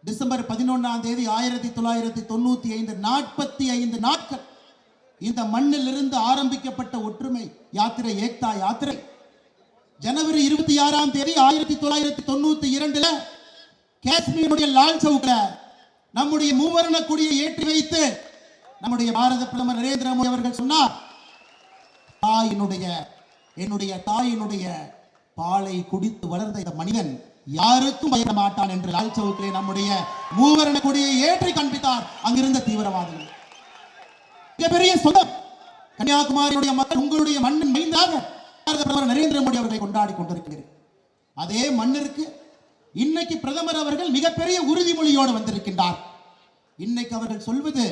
December 11ஆம் தேதி 1995 45 நாட்கள் இந்த மண்ணில் இருந்து ஆரம்பிக்கப்பட்ட ஒற்றுமை யாத்திரை ஏக்தா யாத்திரை ஜனவரி 26ஆம் தேதி 1992 காஷ்மீருடைய லால் சவுக்ல நம்முடைய மூவர்ண கொடியை ஏற்றி வைத்து நம்முடைய பாரத பிரதமர் நரேந்திர மோடி அவர்கள் சொன்னார், என்னுடைய தாயினுடைய பாலை குடித்து வளர்ந்த இந்த மனிதன் யாருக்கும் பயப்பட மாட்டான் என்று லால் சவுக்கிலே நம்முடைய மூவர்ண கொடியை ஏற்றி காண்பித்தார். அங்கிருந்த தீவிரவாதிகள் மிகப்பெரிய சொந்தம் கன்னியாகுமரியுடைய மக்கள் உங்களுடைய மண்ணின் மைந்தாக பாரத பிரதமர் நரேந்திர மோடி அவர்களை கொண்டாடி கொண்டிருக்கிறார். அதே மண்ணிற்கு இன்னைக்கு பிரதமர் அவர்கள் மிகப்பெரிய உறுதிமொழியோடு வந்திருக்கின்றார். இன்னைக்கு அவர்கள் சொல்வது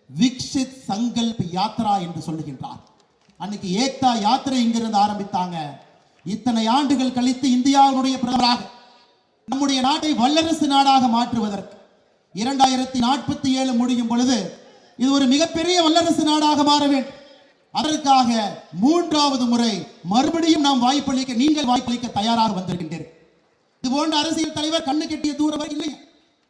விக்ஷித் சங்கல்ப் யாத்ரா என்று சொல்லுகின்றார். அன்னைக்கு ஏக்தா யாத்திரை இங்கிருந்து ஆரம்பித்தாங்க. இத்தனை ஆண்டுகள் கழித்து இந்தியாவுடைய பிரதமராக நம்முடைய நாட்டை வல்லரசு நாடாக மாற்றுவதற்கு 2047 முடியும் பொழுது இது ஒரு மிகப்பெரிய வல்லரசு நாடாக மாற வேண்டும். அதற்காக 3வது முறை மறுபடியும் நாம் வாய்ப்பளிக்க நீங்கள் வாய்ப்பளிக்க தயாராக வந்திருக்கின்றீர்கள். இது போன்ற அரசியல் தலைவர் கண்ணு கெட்டிய தூரம் இல்லை.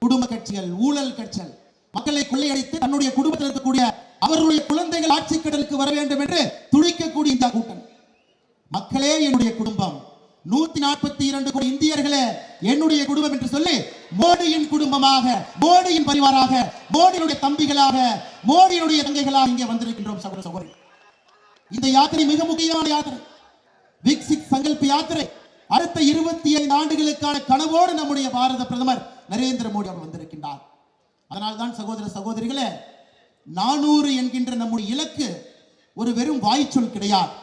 குடும்ப கட்சிகள், ஊழல் கட்சிகள் மக்களை கொள்ளையடித்து தன்னுடைய குடும்பத்தில் இருக்கக்கூடிய அவர்களுடைய குழந்தைகள் ஆட்சி கடலுக்கு வர வேண்டும் என்று துடிக்கக்கூடிய இந்த கூட்டம். மக்களே என்னுடைய குடும்பம், 142 கோடி இந்தியர்களே என்னுடைய குடும்பம் என்று சொல்லி மோடியின் குடும்பமாக, மோடியின் பரிவாராக, மோடியுடைய தம்பிகளாக, மோடியுடைய தங்கைகளாக இங்கே வந்திருக்கின்றோம். சகோதர சகோதரி, இந்த யாத்திரை மிக முக்கியமான யாத்திரை, விக்சித் சங்கல்ப் யாத்திரை. அடுத்த 25 ஆண்டுகளுக்கான கனவோடு நம்முடைய பாரத பிரதமர் நரேந்திர மோடி அவர் வந்திருக்கின்றார். அதனால்தான் சகோதர சகோதரிகளே, 400 என்கின்ற நம்முடைய இலக்கு ஒரு வெறும் வாய்ச்சொல் கிடையாது.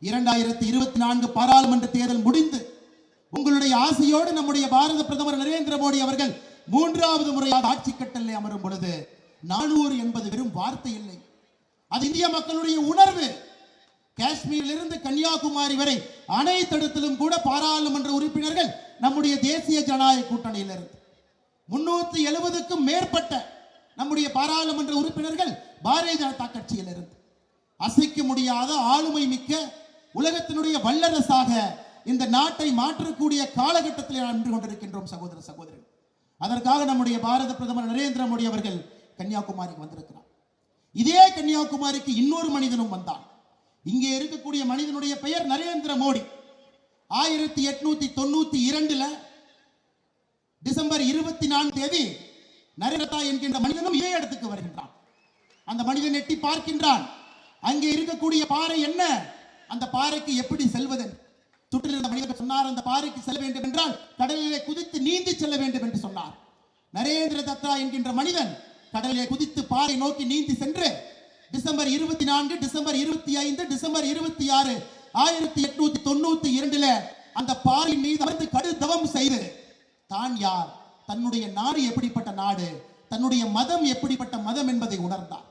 2024 பாராளுமன்ற தேர்தல் முடிந்து உங்களுடைய ஆசையோடு நம்முடைய பாரத பிரதமர் நரேந்திர மோடி அவர்கள் 3வது முறையாக ஆட்சி கட்டளை அமரும் பொழுது 400 என்பது வெறும் வார்த்தை இல்லை, அது இந்திய மக்களுடைய உணர்வு. காஷ்மீரிலிருந்து கன்னியாகுமரி வரை அனைத்து இடத்திலும் கூட பாராளுமன்ற உறுப்பினர்கள் நம்முடைய தேசிய ஜனநாயக கூட்டணியிலிருந்து 370க்கும் மேற்பட்ட நம்முடைய பாராளுமன்ற உறுப்பினர்கள் பாரதிய ஜனதா கட்சியிலிருந்து அசைக்க முடியாத ஆளுமை மிக்க உலகத்தினுடைய வல்லரசாக இந்த நாட்டை மாற்றக்கூடிய காலகட்டத்தில் நின்று கொண்டிருக்கின்றோம். சகோதர சகோதரி, அதற்காக நம்முடைய பாரத பிரதமர் நரேந்திர மோடி அவர்கள் கன்னியாகுமரிக்கு வந்திருக்கிறார். இதே கன்னியாகுமரிக்கு இன்னொரு மனிதனும் வந்தான். இங்கே இருக்கக்கூடிய மனிதனுடைய பெயர் நரேந்திர மோடி. 1892 டிசம்பர் 24 தேதி நரேந்திர என்கின்ற மனிதனும் இதே இடத்துக்கு வருகின்றான். அந்த மனிதன் எட்டி பார்க்கின்றான். அங்கே இருக்கக்கூடிய பாறை என்ன, அந்த பாறைக்கு எப்படி செல்வது? சுற்றில் இருந்த மனிதர் சொன்னார், அந்த பாறைக்கு செல்ல வேண்டும் என்றால் கடலிலே குதித்து நீந்தி செல்ல வேண்டும் என்று சொன்னார். நரேந்திர தத்தா என்கின்ற மனிதன் கடலிலே குதித்து பாறை நோக்கி நீந்தி சென்று டிசம்பர் 24, டிசம்பர் 25, டிசம்பர் 26, 1892 அந்த பாறை மீது அமர்ந்து கடுதவம் செய்து தான் யார், தன்னுடைய நாடு எப்படிப்பட்ட நாடு, தன்னுடைய மதம் எப்படிப்பட்ட மதம் என்பதை உணர்ந்தார்.